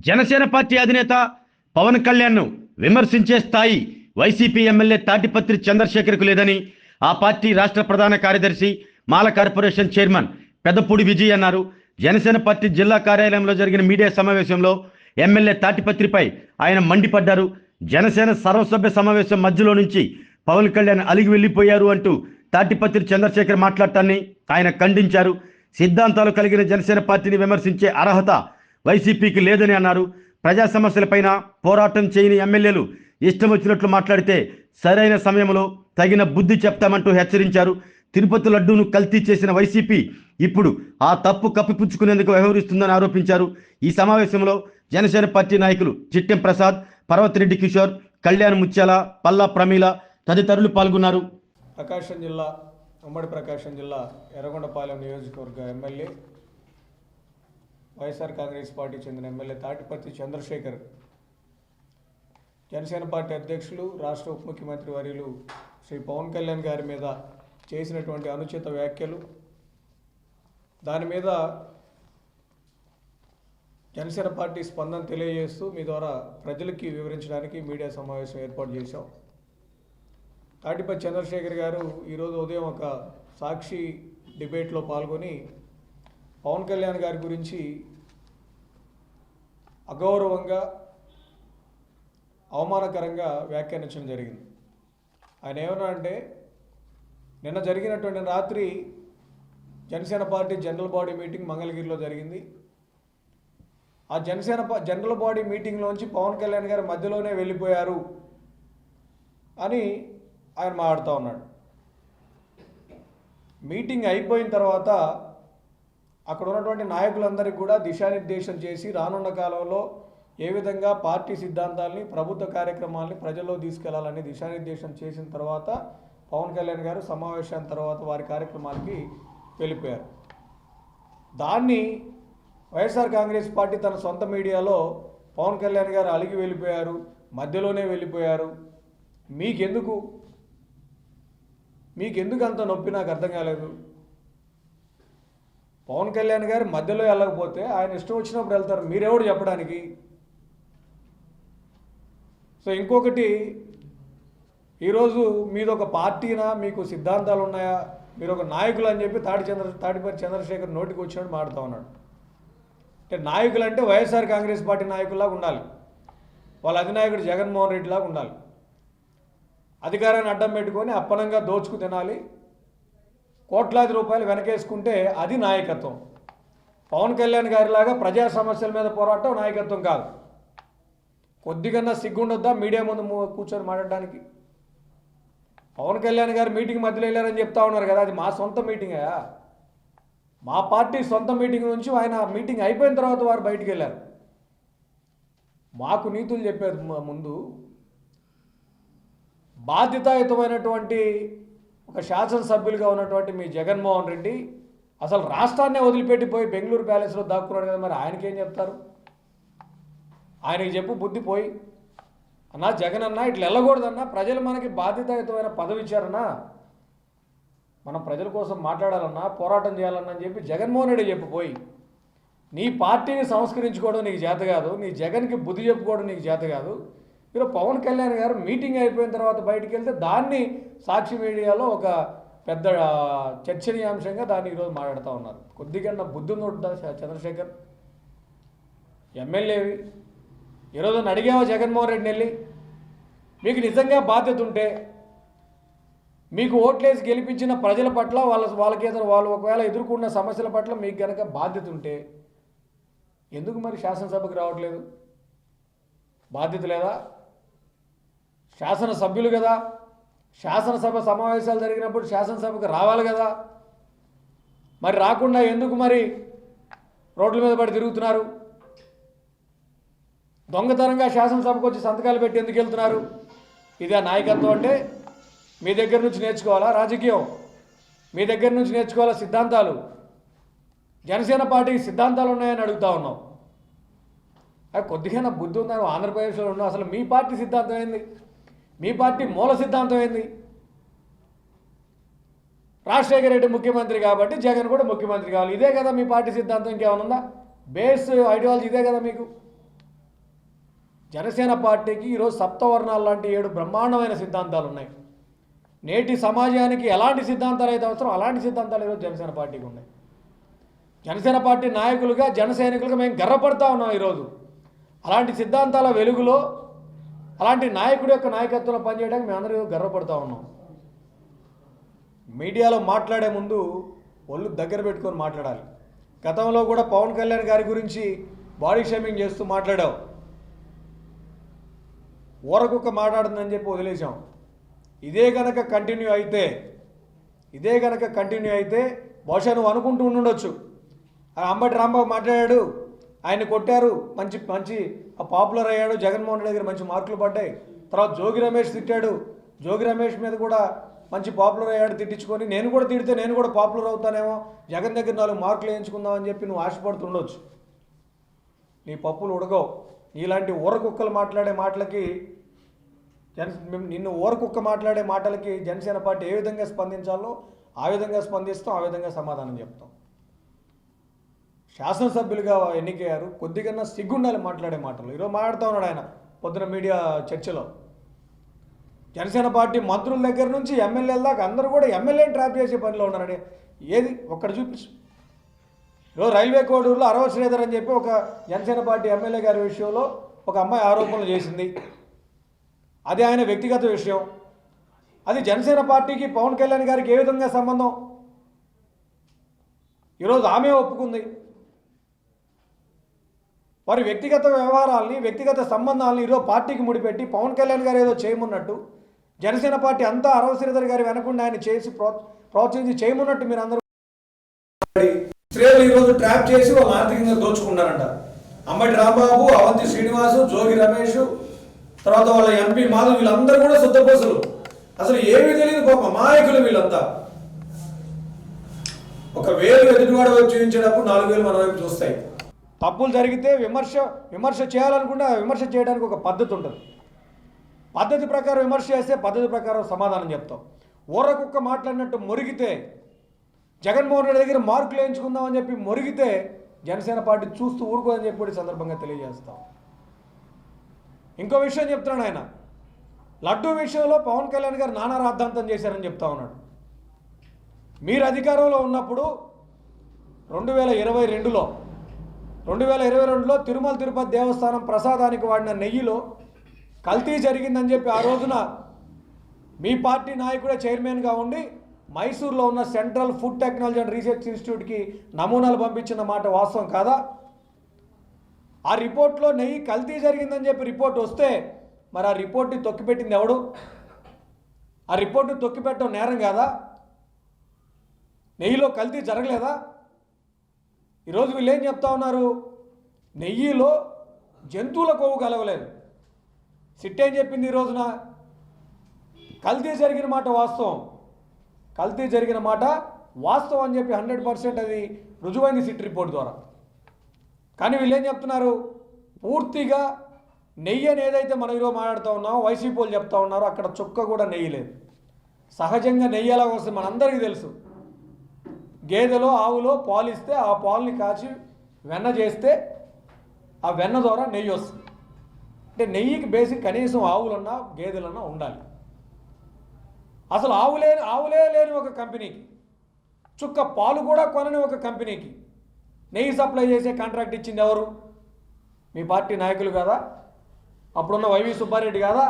Janasena party అధినేత పవన్ కళ్యాణ్ను విమర్శించే స్థాయి వైసీపీ ఎమ్మెల్యే తాటిపత్రి చంద్రశేఖర్కు లేదని ఆ పార్టీ రాష్ట్ర ప్రధాన కార్యదర్శి మాల కార్పొరేషన్ చైర్మన్ పెద్దపూడి విజయ్ అన్నారు. జనసేన పార్టీ జిల్లా కార్యాలయంలో జరిగిన మీడియా సమావేశంలో ఎమ్మెల్యే తాటిపత్రిపై ఆయన మండిపడ్డారు. జనసేన సర్వసభ్య సమావేశం మధ్యలో నుంచి పవన్ కళ్యాణ్ అలిగి వెళ్లిపోయారు అంటూ తాటిపత్రి చంద్రశేఖర్ మాట్లాడటాన్ని ఆయన ఖండించారు. సిద్ధాంతాలు కలిగిన జనసేన పార్టీని విమర్శించే అర్హత వైసీపీకి లేదని అన్నారు. ప్రజా సమస్యలపైన పోరాటం చేయని ఎమ్మెల్యేలు ఇష్టం వచ్చినట్లు మాట్లాడితే సరైన సమయంలో తగిన బుద్ధి చెప్తామంటూ హెచ్చరించారు. తిరుపతి లడ్డూను కల్తీ చేసిన వైసీపీ ఇప్పుడు ఆ తప్పు కప్పిపుచ్చుకునేందుకు వ్యవహరిస్తుందని ఆరోపించారు. ఈ సమావేశంలో జనసేన పార్టీ నాయకులు చిట్టెం ప్రసాద్, పర్వతిరెడ్డి కిషోర్, కళ్యాణ్ ముత్యాల, పల్లా ప్రమీల తదితరులు పాల్గొన్నారు. ప్రకాశం జిల్లా ఉమ్మడి ప్రకాశం జిల్లా ఎర్రగొండపాలెం నియోజకవర్గ ఎమ్మెల్యే వైఎస్ఆర్ కాంగ్రెస్ పార్టీ చెందిన ఎమ్మెల్యే తాటిపత్రి చంద్రశేఖర్ జనసేన పార్టీ అధ్యక్షులు రాష్ట్ర ఉప ముఖ్యమంత్రి వర్యులు శ్రీ పవన్ కళ్యాణ్ గారి మీద చేసినటువంటి అనుచిత వ్యాఖ్యలు, దాని మీద జనసేన పార్టీ స్పందన తెలియజేస్తూ మీ ద్వారా ప్రజలకి వివరించడానికి మీడియా సమావేశం ఏర్పాటు చేశాం. తాటిపత్రి చంద్రశేఖర్ గారు ఈరోజు ఉదయం ఒక సాక్షి డిబేట్లో పాల్గొని పవన్ కళ్యాణ్ గారి గురించి అగౌరవంగా, అవమానకరంగా వ్యాఖ్యానించడం జరిగింది. ఆయన ఏమన్నా అంటే, నిన్న జరిగినటువంటి రాత్రి Janasena party general body meeting మంగళగిరిలో జరిగింది. ఆ జనరల్ బాడీ మీటింగ్లోంచి పవన్ కళ్యాణ్ గారు మధ్యలోనే వెళ్ళిపోయారు అని ఆయన మాట్లాడుతూ ఉన్నాడు. మీటింగ్ అయిపోయిన తర్వాత అక్కడ ఉన్నటువంటి నాయకులందరికీ కూడా దిశానిర్దేశం చేసి రానున్న కాలంలో ఏ విధంగా పార్టీ సిద్ధాంతాలని, ప్రభుత్వ కార్యక్రమాలని ప్రజల్లో తీసుకెళ్లాలని దిశానిర్దేశం చేసిన తర్వాత పవన్ కళ్యాణ్ గారు సమావేశం తర్వాత వారి కార్యక్రమాలకి వెళ్ళిపోయారు. దాన్ని వైఎస్ఆర్ కాంగ్రెస్ పార్టీ తన సొంత మీడియాలో పవన్ కళ్యాణ్ గారు అలిగి వెళ్ళిపోయారు, మధ్యలోనే వెళ్ళిపోయారు, మీకెందుకు అంత నొప్పి నాకు అర్థం కాలేదు. పవన్ కళ్యాణ్ గారు మధ్యలో వెళ్ళకపోతే ఆయన ఇష్టం వచ్చినప్పుడు వెళ్తారు, మీరెవడు చెప్పడానికి? సో ఇంకొకటి, ఈరోజు మీదొక పార్టీనా, మీకు సిద్ధాంతాలు ఉన్నాయా, మీరు ఒక నాయకులు అని చెప్పి తాటిపత్రి చంద్రశేఖర్ నోటికి వచ్చినట్టు మాడుతూ ఉన్నాడు. అంటే నాయకులు అంటే వైఎస్ఆర్ కాంగ్రెస్ పార్టీ నాయకుల్లాగా ఉండాలి, వాళ్ళ అధినాయకుడు జగన్మోహన్ రెడ్డిలాగా ఉండాలి, అధికారాన్ని అడ్డం పెట్టుకొని అప్పనంగా దోచుకు తినాలి, కోట్లాది రూపాయలు వెనకేసుకుంటే అది నాయకత్వం. పవన్ కళ్యాణ్ గారిలాగా ప్రజా సమస్యల మీద పోరాటం నాయకత్వం కాదు. కొద్దిగన్నా సిగ్గుండొద్దా మీడియా ముందు కూర్చొని మాట్లాడడానికి? పవన్ కళ్యాణ్ గారు మీటింగ్ మధ్యలో వెళ్ళారని చెప్తా ఉన్నారు కదా, అది మా సొంత మీటింగా, మా పార్టీ సొంత మీటింగ్ నుంచి ఆయన మీటింగ్ అయిపోయిన తర్వాత వారు బయటికి వెళ్ళారు. మాకు నీతులు చెప్పేది ముందు బాధ్యతాయుతమైనటువంటి ఒక శాసనసభ్యులుగా ఉన్నటువంటి మీ జగన్మోహన్ రెడ్డి అసలు రాష్ట్రాన్నే వదిలిపెట్టిపోయి బెంగళూరు ప్యాలెస్లో దాక్కున్నాడు కదా, మరి ఆయనకేం చెప్తారు? ఆయనకి చెప్పు బుద్ధి పోయి, అన్నా జగన్ అన్నా ఇట్లా వెళ్ళకూడదన్నా, ప్రజలు మనకి బాధ్యతాయుతమైన పదవి ఇచ్చారన్నా, మనం ప్రజల కోసం మాట్లాడాలన్నా, పోరాటం చేయాలన్నా అని చెప్పి జగన్మోహన్ రెడ్డి చెప్పిపోయి, నీ పార్టీని సంస్కరించుకోవడం నీకు చేత కాదు, నీ జగన్కి బుద్ధి చెప్పుకోవడం నీకు చేత కాదు. ఈరోజు పవన్ కళ్యాణ్ గారు మీటింగ్ అయిపోయిన తర్వాత బయటికి వెళ్తే దాన్ని సాక్షి మీడియాలో ఒక పెద్ద చర్చనీయాంశంగా దాన్ని ఈరోజు మాట్లాడుతూ ఉన్నారు. కొద్దిగా బుద్ధి ఉందా చంద్రశేఖర్? ఎమ్మెల్యేవి ఈరోజు అడిగావా జగన్మోహన్ రెడ్డిని వెళ్ళి? మీకు నిజంగా బాధ్యత ఉంటే, మీకు ఓట్లేసి గెలిపించిన ప్రజల పట్ల వాళ్ళకి వాళ్ళు ఒకవేళ ఎదుర్కొన్న సమస్యల పట్ల మీకు కనుక బాధ్యత ఉంటే ఎందుకు మరి శాసనసభకు రావట్లేదు? బాధ్యత లేదా? శాసనసభ్యులు కదా, శాసనసభ సమావేశాలు జరిగినప్పుడు శాసనసభకు రావాలి కదా, మరి రాకుండా ఎందుకు మరి రోడ్ల మీద పడి తిరుగుతున్నారు? దొంగతనంగా శాసనసభకు వచ్చి సంతకాలు పెట్టి ఎందుకు వెళ్తున్నారు? ఇదే నాయకత్వం అంటే? మీ దగ్గర నుంచి నేర్చుకోవాలా రాజకీయం? మీ దగ్గర నుంచి నేర్చుకోవాలా సిద్ధాంతాలు? జనసేన పార్టీకి సిద్ధాంతాలు ఉన్నాయని అడుగుతా ఉన్నాం. కొద్దిగా బుద్ధి ఉందని ఆంధ్రప్రదేశ్లో ఉన్నాం. అసలు మీ పార్టీ సిద్ధాంతం ఏంది? మీ పార్టీ మూల సిద్ధాంతం ఏంది? రాజశేఖర రెడ్డి ముఖ్యమంత్రి కాబట్టి జగన్ కూడా ముఖ్యమంత్రి కావాలి, ఇదే కదా మీ పార్టీ సిద్ధాంతం? ఇంకేమైనా ఉందా? బేస్ ఐడియాలజీ ఇదే కదా మీకు? జనసేన పార్టీకి ఈరోజు సప్తవర్ణాలు లాంటి 7 బ్రహ్మాండమైన సిద్ధాంతాలు ఉన్నాయి. నేటి సమాజానికి ఎలాంటి సిద్ధాంతాలు అయితే అవసరం అలాంటి సిద్ధాంతాలు ఈరోజు జనసేన పార్టీకి ఉన్నాయి. జనసేన పార్టీ నాయకులుగా జన సైనికులుగా మేము గర్వపడతా ఉన్నాం ఈరోజు. అలాంటి సిద్ధాంతాల వెలుగులో అలాంటి నాయకుడి యొక్క నాయకత్వంలో పనిచేయడానికి మేమందరూ గర్వపడతా ఉన్నాం. మీడియాలో మాట్లాడే ముందు ఒళ్ళు దగ్గర పెట్టుకొని మాట్లాడాలి. గతంలో కూడా పవన్ కళ్యాణ్ గారి గురించి బాడీ షేమింగ్ చేస్తూ మాట్లాడావు. ఊరకుక్క మాట్లాడుతుందని చెప్పి వదిలేసాం. ఇదే కనుక కంటిన్యూ అయితే బహుశా నువ్వు అనుకుంటూ ఉండొచ్చు, అంబటి రాంబాబు మాట్లాడాడు, ఆయన కొట్టారు, మంచి పాపులర్ అయ్యాడు, జగన్మోహన్ రెడ్డి దగ్గర మంచి మార్కులు పడ్డాయి. తర్వాత జోగి రమేష్ తిట్టాడు, జోగి రమేష్ మీద కూడా మంచి పాపులర్ అయ్యాడు, తిట్టించుకొని నేను కూడా తిడితే నేను కూడా పాపులర్ అవుతానేమో, జగన్ దగ్గర 4 మార్కులు వేయించుకుందామని చెప్పి నువ్వు ఆశపడుతుండొచ్చు. నీ పప్పులు ఉడకవు. ఇలాంటి ఊరకుక్కలు మాట్లాడే మాటలకి నిన్ను ఊరకుక్క మాట్లాడే మాటలకి జనసేన పార్టీ ఏ విధంగా స్పందించాలో ఆ విధంగా స్పందిస్తాం, ఆ విధంగా సమాధానం చెప్తాం. శాసనసభ్యులుగా ఎన్నికయ్యారు, కొద్దిగా సిగ్గుండాలి మాట్లాడే మాటలు. ఈరోజు మాట్లాడుతూ ఉన్నాడు ఆయన పొద్దున మీడియా చర్చలో. జనసేన పార్టీ మంత్రుల దగ్గర నుంచి ఎమ్మెల్యేల దాకా అందరూ కూడా ఎమ్మెల్యేని ట్రాప్ చేసే పనిలో ఉన్నారని ఏది ఒక్కడ చూపించు. ఈరోజు రైల్వే కోడూరులో అరవ శ్రీధర్ అని చెప్పి ఒక జనసేన పార్టీ ఎమ్మెల్యే గారి విషయంలో ఒక అమ్మాయి ఆరోపణలు చేసింది. అది ఆయన వ్యక్తిగత విషయం. అది జనసేన పార్టీకి పవన్ కళ్యాణ్ గారికి ఏ విధంగా సంబంధం? ఈరోజు ఆమె ఒప్పుకుంది. వారి వ్యక్తిగత వ్యవహారాలని, వ్యక్తిగత సంబంధాలని ఈరోజు పార్టీకి ముడిపెట్టి పవన్ కళ్యాణ్ గారు ఏదో చేయమన్నట్టు, జనసేన పార్టీ అంతా అరవ శ్రీధర్ గారి వెనకుండా ఆయన చేసి ప్రోత్సహించి చేయమన్నట్టు మీరు అందరూ స్త్రీలు ఈరోజు ట్రాప్ చేసి వాళ్ళు ఆర్థికంగా దోచుకున్నారంట. అంబటి రాంబాబు, అవంతి శ్రీనివాసు, జోగి రమేష్, తర్వాత వాళ్ళ ఎంపీ మాధవ్, వీళ్ళందరూ కూడా శుద్ధపోసులు. అసలు ఏమీ తెలియదు పాప అమాయకులు వీళ్ళంతా. ఒక వేలు ఎదుటివాడు వైపు చూపించేటప్పుడు 4 వేలు మన వైపు చూస్తాయి. తప్పులు జరిగితే విమర్శ చేయాలనుకుంటే విమర్శ చేయడానికి ఒక పద్ధతి ఉంటుంది. పద్ధతి ప్రకారం విమర్శ చేస్తే పద్ధతి ప్రకారం సమాధానం చెప్తాం. ఊరకుక్క మాట్లాడినట్టు మొరిగితే, జగన్మోహన్ రెడ్డి దగ్గర మార్కులు వేయించుకుందామని చెప్పి మొరిగితే జనసేన పార్టీ చూస్తూ ఊరుకోదని చెప్పి సందర్భంగా తెలియజేస్తాం. ఇంకో విషయం చెప్తున్నాడు ఆయన, లడ్డూ విషయంలో పవన్ కళ్యాణ్ గారు నానా రాద్ధాంతం చేశారని చెప్తా ఉన్నాడు. మీరు అధికారంలో ఉన్నప్పుడు 2022లో తిరుమల తిరుపతి దేవస్థానం ప్రసాదానికి వాడిన నెయ్యిలో కల్తీ జరిగిందని చెప్పి ఆ రోజున మీ పార్టీ నాయకుడే చైర్మన్గా ఉండి మైసూర్లో ఉన్న Central Food Technology and Research ఇన్స్టిట్యూట్కి నమూనాలు పంపించిన మాట వాస్తవం కాదా? ఆ రిపోర్ట్లో నెయ్యి కల్తీ జరిగిందని చెప్పి రిపోర్ట్ వస్తే మరి ఆ రిపోర్ట్ని తొక్కిపెట్టింది ఎవడు? ఆ రిపోర్ట్ని తొక్కిపెట్టడం నేరం కాదా? నెయ్యిలో కల్తీ జరగలేదా? ఈరోజు వీళ్ళు ఏం చెప్తా ఉన్నారు, నెయ్యిలో జంతువుల కొవ్వు కలవలేదు. సిట్ ఏం చెప్పింది ఈ రోజున? కల్తీ జరిగిన మాట వాస్తవం, కల్తీ జరిగిన మాట వాస్తవం అని చెప్పి 100% అది రుజువైంది సిట్ రిపోర్ట్ ద్వారా. కానీ వీళ్ళు ఏం చెప్తున్నారు, పూర్తిగా నెయ్యి అని ఏదైతే మనం ఈరోజు మాట్లాడుతూ ఉన్నామో వైసీపీ వాళ్ళు చెప్తా ఉన్నారో అక్కడ చుక్క కూడా నెయ్యి లేదు. సహజంగా నెయ్యి ఎలా వస్తుంది మనందరికీ తెలుసు. గేదెలో ఆవులో పాలు ఇస్తే ఆ పాలని కాచి వెన్న చేస్తే ఆ వెన్న ద్వారా నెయ్యి వస్తుంది. అంటే నెయ్యికి బేసిక్ కనీసం ఆవులన్నా గేదెలన్నా ఉండాలి. అసలు ఆవులే లేని ఒక కంపెనీకి, చుక్క పాలు కూడా కొనని ఒక కంపెనీకి నెయ్యి సప్లై చేసే కాంట్రాక్ట్ ఇచ్చింది ఎవరు? మీ పార్టీ నాయకులు కాదా? అప్పుడున్న వైవి సుబ్బారెడ్డి కాదా?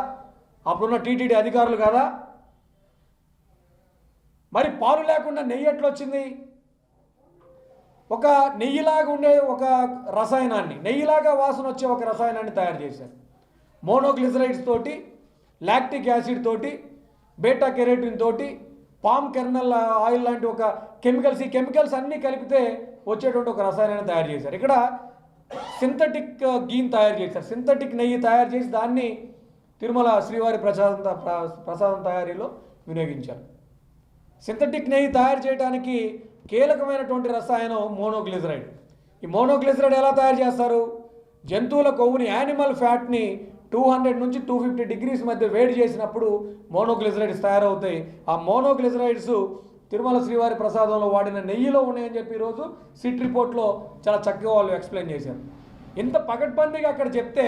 అప్పుడున్న టీటీడీ అధికారులు కాదా? మరి పాలు లేకుండా నెయ్యి ఎట్లా వచ్చింది? ఒక నెయ్యిలాగా ఉండే ఒక రసాయనాన్ని, నెయ్యిలాగా వాసన వచ్చే ఒక రసాయనాన్ని తయారు చేశారు. మోనోగ్లిసరైడ్స్ తోటి, లాక్టిక్ యాసిడ్ తోటి, బీటా కెరోటిన్ తోటి, పామ్ కెర్నల్ ఆయిల్ లాంటి ఒక కెమికల్స్, ఈ కెమికల్స్ అన్నీ కలిపితే వచ్చేటువంటి ఒక రసాయనాన్ని తయారు చేశారు. ఇక్కడ సింథటిక్ గీని తయారు చేశారు, సింథటిక్ నెయ్యి తయారు చేసి దాన్ని తిరుమల శ్రీవారి ప్రసాదం తయారీలో వినియోగించారు. సింథటిక్ నెయ్యి తయారు చేయడానికి కీలకమైనటువంటి రసాయనం మోనోగ్లిసరైడ్. ఈ మోనోగ్లిసరైడ్ ఎలా తయారు చేస్తారు? జంతువుల కొవ్వుని, యానిమల్ ఫ్యాట్ని 200 నుంచి 250 డిగ్రీస్ మధ్య వేడి చేసినప్పుడు మోనోగ్లిసరైడ్స్ తయారవుతాయి. ఆ మోనోగ్లిసరైడ్స్ తిరుమల శ్రీవారి ప్రసాదంలో వాడిన నెయ్యిలో ఉన్నాయని చెప్పి ఈరోజు సిట్ రిపోర్ట్లో చాలా చక్కగా వాళ్ళు ఎక్స్ప్లెయిన్ చేశారు. ఇంత పకడ్బందీగా అక్కడ చెప్తే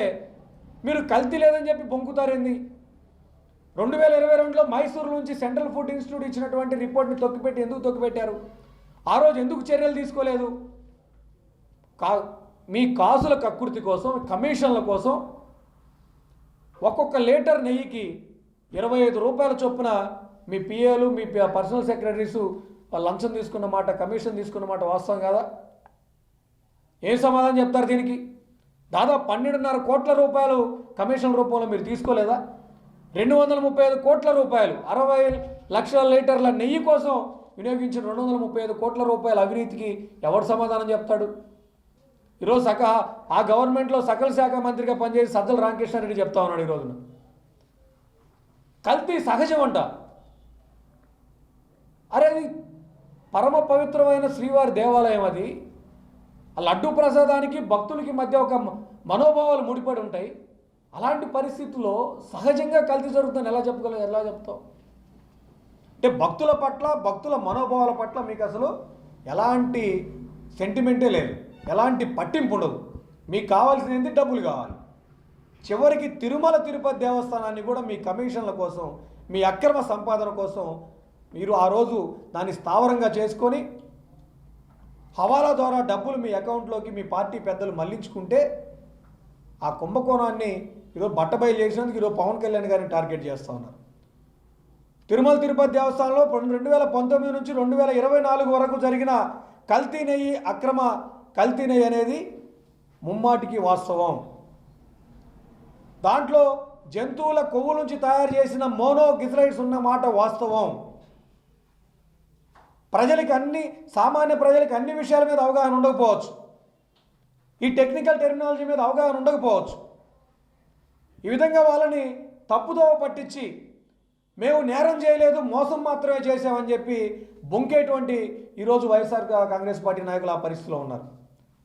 మీరు కల్తీ లేదని చెప్పి బొంకుతారేంది? 2022లో మైసూరు నుంచి సెంట్రల్ ఫుడ్ ఇన్స్టిట్యూట్ ఇచ్చినటువంటి రిపోర్ట్ని తొక్కిపెట్టి ఎందుకు తొక్కిపెట్టారు? ఆ రోజు ఎందుకు చర్యలు తీసుకోలేదు? మీ కాసుల కక్కుర్తి కోసం, కమిషన్ల కోసం ఒక్కొక్క లీటర్ నెయ్యికి 25 రూపాయల చొప్పున మీ పిఏలు, మీ పర్సనల్ సెక్రటరీసు లంచం తీసుకున్న మాట, కమిషన్ తీసుకున్న మాట వాస్తవం కాదా? ఏం సమాధానం చెప్తారు దీనికి? దాదాపు 12.5 కోట్ల రూపాయలు కమిషన్ రూపంలో మీరు తీసుకోలేదా? 235 కోట్ల రూపాయలు 60 లక్షల లీటర్ల నెయ్యి కోసం వినియోగించిన 235 కోట్ల రూపాయల అవినీతికి ఎవరు సమాధానం చెప్తాడు? ఈరోజు ఆ గవర్నమెంట్లో సకల శాఖ మంత్రిగా పనిచేసి సజ్జల రామకృష్ణారెడ్డి చెప్తా ఉన్నాడు ఈ రోజున. కల్తీ సహజం అంట. అరే అది పరమ పవిత్రమైన శ్రీవారి దేవాలయం, అది ఆ లడ్డూ ప్రసాదానికి భక్తులకి మధ్య ఒక మనోభావాలు ముడిపడి ఉంటాయి. అలాంటి పరిస్థితుల్లో సహజంగా కల్తీ జరుగుతుందని ఎలా చెప్తావు? అంటే భక్తుల పట్ల, భక్తుల మనోభావాల పట్ల మీకు అసలు ఎలాంటి సెంటిమెంటే లేదు, ఎలాంటి పట్టింపు ఉండదు. మీకు కావాల్సింది ఏంటి? డబ్బులు కావాలి. చివరికి తిరుమల తిరుపతి దేవస్థానాన్ని కూడా మీ కమిషన్ల కోసం, మీ అక్రమ సంపాదన కోసం మీరు ఆ రోజు దాన్ని స్థావరంగా చేసుకొని హవాలా ద్వారా డబ్బులు మీ అకౌంట్లోకి మీ పార్టీ పెద్దలు మళ్లించుకుంటే ఆ కుంభకోణాన్ని ఈరోజు బట్టబయలు చేసినందుకు ఈరోజు పవన్ కళ్యాణ్ గారిని టార్గెట్ చేస్తూ ఉన్నారు. తిరుమల తిరుపతి దేవస్థానంలో 2019 నుంచి 2024 వరకు జరిగిన కల్తీ నెయ్యి, అక్రమ కల్తీ నెయ్యి అనేది ముమ్మాటికి వాస్తవం. దాంట్లో జంతువుల కొవ్వు నుంచి తయారు చేసిన మోనోగ్లిసరైడ్స్ ఉన్న మాట వాస్తవం. సామాన్య ప్రజలకి అన్ని విషయాల మీద అవగాహన ఉండకపోవచ్చు, ఈ టెక్నికల్ టెర్మినాలజీ మీద అవగాహన ఉండకపోవచ్చు. ఈ విధంగా వాళ్ళని తప్పుదోవ పట్టించి మేము నేరం చేయలేదు, మోసం మాత్రమే చేసామని చెప్పి బొంకేటువంటి ఈరోజు వైఎస్ఆర్ కాంగ్రెస్ పార్టీ నాయకులు ఆ పరిస్థితిలో ఉన్నారు.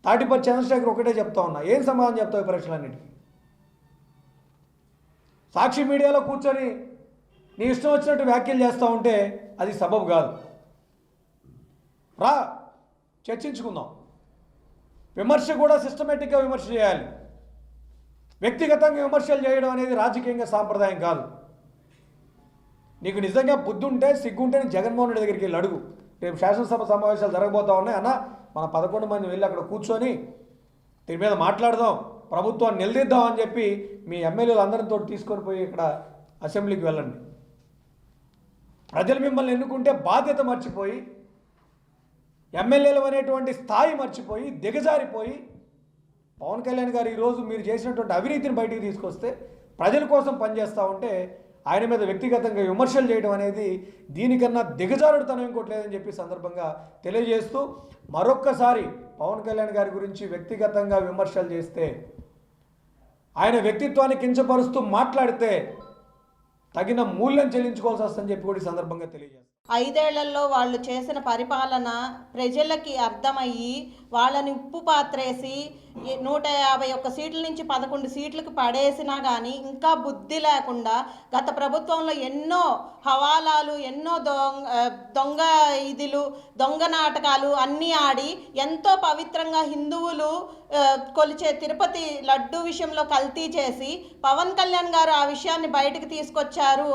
తాటిపర్తి చంద్రశేఖర్ ఒకటే చెప్తా ఉన్నా, ఏం సమాధానం చెప్తావు ఈ ప్రశ్నలన్నిటికీ? సాక్షి మీడియాలో కూర్చొని నీ ఇష్టం వచ్చినట్టు వ్యాఖ్యలు చేస్తూ ఉంటే అది సబబు కాదు. చర్చించుకుందాం. విమర్శ కూడా సిస్టమేటిక్గా విమర్శ చేయాలి. వ్యక్తిగతంగా విమర్శలు చేయడం అనేది రాజకీయంగా సాంప్రదాయం కాదు. నీకు నిజంగా బుద్ధి ఉంటే, సిగ్గుంటే జగన్మోహన్ రెడ్డి దగ్గరికి వెళ్ళి అడుగు. రేపు శాసనసభ సమావేశాలు జరగబోతా ఉన్నాయి అన్న, మన 11 మంది వెళ్ళి అక్కడ కూర్చొని దీని మీద మాట్లాడదాం, ప్రభుత్వాన్ని నిలదీద్దాం అని చెప్పి మీ ఎమ్మెల్యేలు అందరితో తీసుకొని పోయి ఇక్కడ అసెంబ్లీకి వెళ్ళండి. ప్రజలు మిమ్మల్ని ఎన్నుకుంటే బాధ్యత మర్చిపోయి, ఎమ్మెల్యేలు అనేటువంటి స్థాయి మర్చిపోయి, దిగజారిపోయి పవన్ కళ్యాణ్ గారు ఈరోజు మీరు చేసినటువంటి అవినీతిని బయటికి తీసుకొస్తే ప్రజల కోసం పనిచేస్తూ ఉంటే ఆయన మీద వ్యక్తిగతంగా విమర్శలు చేయడం అనేది దీనికన్నా దిగజారుడుతనం ఇంకోట్లేదని చెప్పి సందర్భంగా తెలియజేస్తూ, మరొక్కసారి పవన్ కళ్యాణ్ గారి గురించి వ్యక్తిగతంగా విమర్శలు చేస్తే, ఆయన వ్యక్తిత్వాన్ని కించపరుస్తూ మాట్లాడితే తగిన మూల్యం చెల్లించుకోవాల్సి వస్తుందని చెప్పి కూడా ఈ సందర్భంగా తెలియజేస్తారు. 5 ఏళ్లలో వాళ్ళు చేసిన పరిపాలన ప్రజలకి అర్థమయ్యి వాళ్ళని ఉప్పు పాత్రేసి 151 సీట్ల నుంచి 11 సీట్లకు పడేసినా కానీ ఇంకా బుద్ధి లేకుండా గత ప్రభుత్వంలో ఎన్నో హవాలాలు, ఎన్నో దొంగ దొంగ నాటకాలు అన్నీ ఆడి ఎంతో పవిత్రంగా హిందువులు కొలిచే తిరుపతి లడ్డు విషయంలో కల్తీ చేసి పవన్ కళ్యాణ్ గారు ఆ విషయాన్ని బయటకు తీసుకొచ్చారు.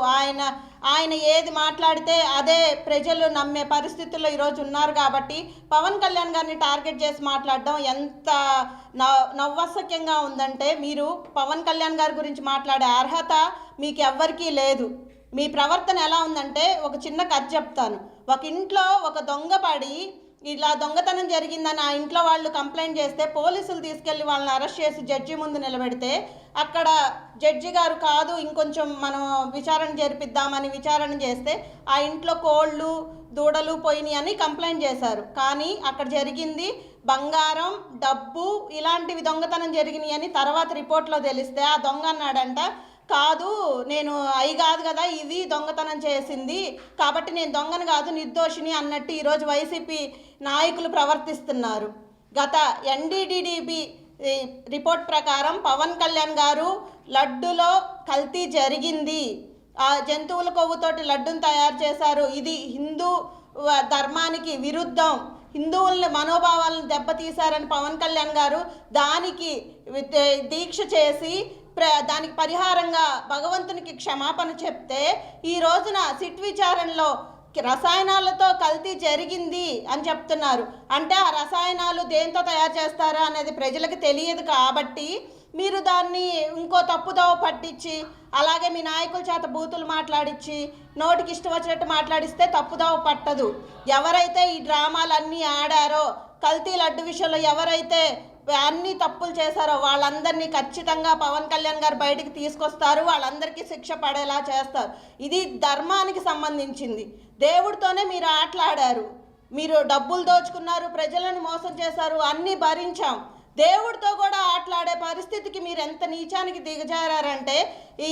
ఆయన ఏది మాట్లాడితే అదే ప్రజలు నమ్మే పరిస్థితుల్లో ఈరోజు ఉన్నారు. కాబట్టి పవన్ కళ్యాణ్ గారిని టార్గెట్ చేసి మాట్లాడడం ఎంత నవ్వసక్యంగా ఉందంటే, మీరు పవన్ కళ్యాణ్ గారి గురించి మాట్లాడే అర్హత మీకు ఎవ్వరికీ లేదు. మీ ప్రవర్తన ఎలా ఉందంటే, ఒక చిన్న కథ చెప్తాను. ఒక ఇంట్లో ఒక దొంగ పడి ఇలా దొంగతనం జరిగిందని ఆ ఇంట్లో వాళ్ళు కంప్లైంట్ చేస్తే పోలీసులు తీసుకెళ్ళి వాళ్ళని అరెస్ట్ చేసి జడ్జి ముందు నిలబెడితే అక్కడ జడ్జి గారు కాదు ఇంకొంచెం మనం విచారణ జరిపిద్దామని విచారణ చేస్తే ఆ ఇంట్లో కోళ్ళు దూడలు పోయినాయి అని కంప్లైంట్ చేశారు. కానీ అక్కడ జరిగింది బంగారం, డబ్బు ఇలాంటివి దొంగతనం జరిగినాయి అని తర్వాత రిపోర్ట్లో తెలిస్తే ఆ దొంగ అన్నాడంట, కాదు నేను కాదు కదా ఇవి దొంగతనం చేసింది కాబట్టి నేను దొంగను కాదు నిర్దోషిని అన్నట్టు ఈరోజు వైసీపీ నాయకులు ప్రవర్తిస్తున్నారు. గత ఎన్డీడీబీ రిపోర్ట్ ప్రకారం పవన్ కళ్యాణ్ గారు లడ్డులో కల్తీ జరిగింది, ఆ జంతువుల కొవ్వుతోటి లడ్డును తయారు చేశారు, ఇది హిందూ ధర్మానికి విరుద్ధం, హిందువుల మనోభావాలను దెబ్బతీశారని పవన్ కళ్యాణ్ గారు దానికి దీక్ష చేసి దానికి పరిహారంగా భగవంతునికి క్షమాపణ చెప్తే ఈ రోజున సిట్ విచారణలో రసాయనాలతో కల్తీ జరిగింది అని చెప్తున్నారు. అంటే ఆ రసాయనాలు దేంతో తయారు చేస్తారా అనేది ప్రజలకు తెలియదు కాబట్టి మీరు దాన్ని ఇంకో తప్పుదోవ పట్టించి అలాగే మీ నాయకుల చేత బూతులు మాట్లాడించి నోటికి ఇష్టం వచ్చినట్టు మాట్లాడిస్తే తప్పుదోవ పట్టదు. ఎవరైతే ఈ డ్రామాలన్నీ ఆడారో కల్తీ లడ్డు విషయంలో ఎవరైతే అన్ని తప్పులు చేశారో వాళ్ళందరినీ ఖచ్చితంగా పవన్ కళ్యాణ్ గారు బయటికి తీసుకొస్తారు, వాళ్ళందరికీ శిక్ష పడేలా చేస్తారు. ఇది ధర్మానికి సంబంధించింది. దేవుడితోనే మీరు ఆటలాడారు, మీరు డబ్బులు దోచుకున్నారు, ప్రజలను మోసం చేశారు, అన్నీ భరించాం. దేవుడితో కూడా ఆటలాడే పరిస్థితికి మీరు ఎంత నీచానికి దిగజారంటే ఈ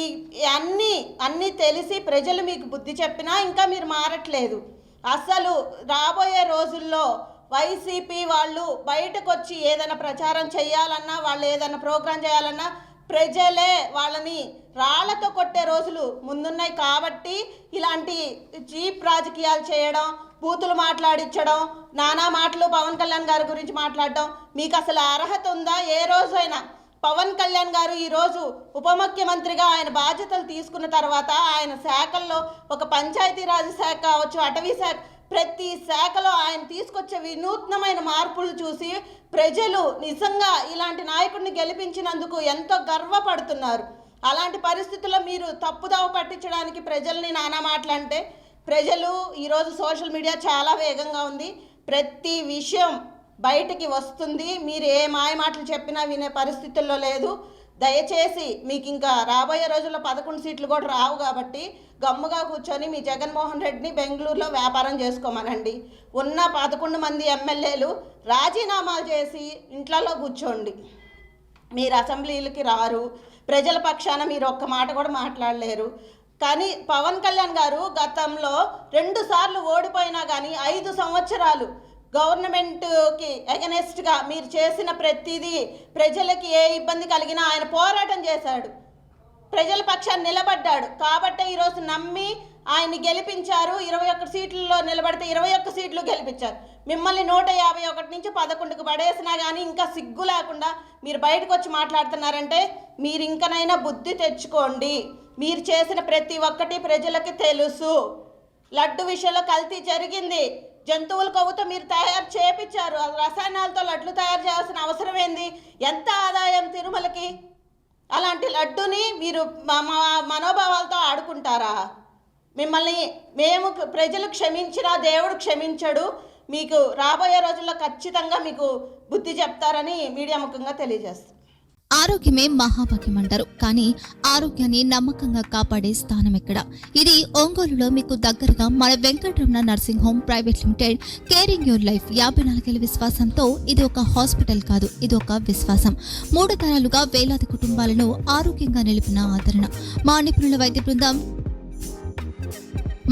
అన్నీ తెలిసి ప్రజలు మీకు బుద్ధి చెప్పినా ఇంకా మీరు మారట్లేదు. అసలు రాబోయే రోజుల్లో వైసీపీ వాళ్ళు బయటకు వచ్చి ఏదైనా ప్రచారం చేయాలన్నా వాళ్ళు ఏదైనా ప్రోగ్రాం చేయాలన్నా ప్రజలే వాళ్ళని రాళ్లతో కొట్టే రోజులు ముందున్నాయి. కాబట్టి ఇలాంటి చీప్ రాజకీయాలు చేయడం, బూతులు మాట్లాడించడం, నానా మాటలు పవన్ కళ్యాణ్ గారి గురించి మాట్లాడడం మీకు అసలు అర్హత ఉందా? ఏ రోజైనా పవన్ కళ్యాణ్ గారు ఈరోజు ఉప ముఖ్యమంత్రిగా ఆయన బాధ్యతలు తీసుకున్న తర్వాత ఆయన శాఖల్లో ఒక పంచాయతీరాజ్ శాఖ కావచ్చు, అటవీ శాఖ, ప్రతి శాఖలో ఆయన తీసుకొచ్చే వినూత్నమైన మార్పులు చూసి ప్రజలు నిజంగా ఇలాంటి నాయకుడిని గెలిపించినందుకు ఎంతో గర్వపడుతున్నారు. అలాంటి పరిస్థితుల్లో మీరు తప్పుదావ పట్టించడానికి ప్రజల్ని నానా మాటలంటే ప్రజలు ఈరోజు సోషల్ మీడియా చాలా వేగంగా ఉంది, ప్రతి విషయం బయటికి వస్తుంది. మీరు ఏ మాయ మాటలు చెప్పినా వినే పరిస్థితుల్లో లేదు. దయచేసి మీకు ఇంకా రాబోయే రోజుల్లో 11 సీట్లు కూడా రావు కాబట్టి గమ్ముగా కూర్చొని మీ జగన్మోహన్ రెడ్డిని బెంగళూరులో వ్యాపారం చేసుకోమనండి. ఉన్న 11 మంది ఎమ్మెల్యేలు రాజీనామాలు చేసి ఇంట్లలో కూర్చోండి. మీరు అసెంబ్లీలకి రారు, ప్రజల పక్షాన మీరు ఒక్క మాట కూడా మాట్లాడలేరు. కానీ పవన్ కళ్యాణ్ గారు గతంలో 2 సార్లు ఓడిపోయినా కానీ 5 సంవత్సరాలు గవర్నమెంట్కి అగెనెస్ట్గా మీరు చేసిన ప్రతిదీ ప్రజలకి ఏ ఇబ్బంది కలిగినా ఆయన పోరాటం చేశాడు, ప్రజల పక్షాన్ని నిలబడ్డాడు. కాబట్టి ఈరోజు నమ్మి ఆయన్ని గెలిపించారు. 21 సీట్లలో నిలబడితే 21 సీట్లు గెలిపించారు. మిమ్మల్ని 151 నుంచి 11కు పడేసినా కానీ ఇంకా సిగ్గు లేకుండా మీరు బయటకు వచ్చి మాట్లాడుతున్నారంటే మీరు ఇంకనైనా బుద్ధి తెచ్చుకోండి. మీరు చేసిన ప్రతి ఒక్కటి ప్రజలకి తెలుసు. లడ్డు విషయంలో కల్తీ జరిగింది, జంతువుల కొవ్వుతో మీరు తయారు చేపించారు, రసాయనాలతో లడ్లు తయారు చేయాల్సిన అవసరం ఏంది? ఎంత ఆదాయం తిరుమలకి? అలాంటి లడ్డుని మీరు మనోభావాలతో ఆడుకుంటారా? మిమ్మల్ని మేము ప్రజలు క్షమించినా దేవుడు క్షమించడు. మీకు రాబోయే రోజుల్లో ఖచ్చితంగా మీకు బుద్ధి చెప్తారని మీడియా ముఖంగా తెలియజేస్తాం. ఆరోగ్యమే మహాభాగ్యం అంటారు, కానీ ఆరోగ్యాన్ని నమ్మకంగా కాపాడే స్థానం ఎక్కడ? ఇది ఒంగోలులో మీకు దగ్గరగా మన Venkataramana nursing home private limited. Caring your life 54 ఏళ్ల విశ్వాసంతో ఇది ఒక హాస్పిటల్ కాదు, ఇది ఒక విశ్వాసం. 3 తరాలుగా వేలాది కుటుంబాలను ఆరోగ్యంగా నిలిపిన ఆదరణ. మా నిపుణుల వైద్య బృందం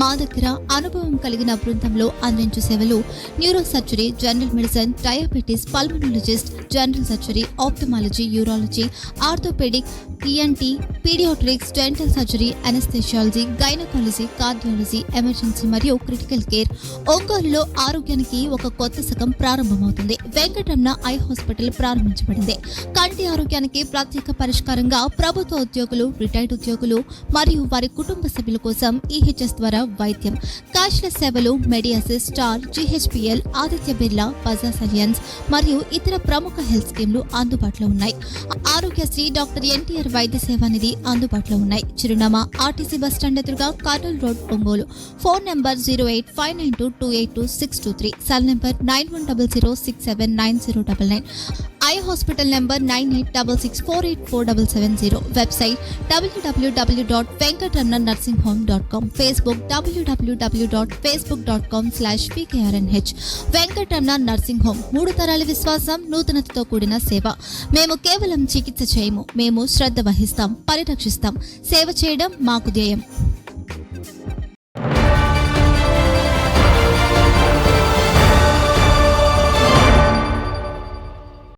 మా దగ్గర అనుభవం కలిగిన బృందంలో అందించే సేవలు neuro surgery, general medicine, diabetes, pulmonologist, general surgery, ophthalmology, urology, orthopaedic, ENT, paediatrics, dental surgery, anaesthesiology, gynaecology, cardiology, emergency మరియు క్రిటికల్ కేర్. ఒంగోలులో ఆరోగ్యానికి ఒక కొత్త శకం ప్రారంభమవుతుంది. వెంకటరమణ ఐ హాస్పిటల్ ప్రారంభించబడింది. కంటి ఆరోగ్యానికి ప్రత్యేక పరిష్కారంగా ప్రభుత్వ ఉద్యోగులు, రిటైర్డ్ ఉద్యోగులు మరియు వారి కుటుంబ సభ్యుల కోసం ఈహెచ్ఎస్ ద్వారా వైద్యం. క్యాష్లెస్ సేవలు Mediassist, Star, GHPL, Aditya Birla, Bajaj Allianz మరియు ఇతర ప్రముఖ హెల్త్ స్కీమ్లు అందుబాటులో ఉన్నాయి. ఆరోగ్యశ్రీ, డాక్టర్ ఎన్టీఆర్ వైద్య సేవా నిధి అందుబాటులో ఉన్నాయి. చిరునామా ఆర్టీసీ బస్టాండ్ ఎదురుగా, Kurnool road, Ongole. Phone number 08592282623, cell number 9100679099. Eye hospital number 9866484770. Website www.venkatramanarsinghome.com. Facebook www.facebook.com/pkrnh. Venkataramana nursing home 3 తరాల విశ్వాసం, నూతనతతో కూడిన సేవ. మేము కేవలం చికిత్స చేయము, మేము శ్రద్ధ వహిస్తాం, పరిరక్షిస్తాం. సేవ చేయడం మాకు ధ్యేయం.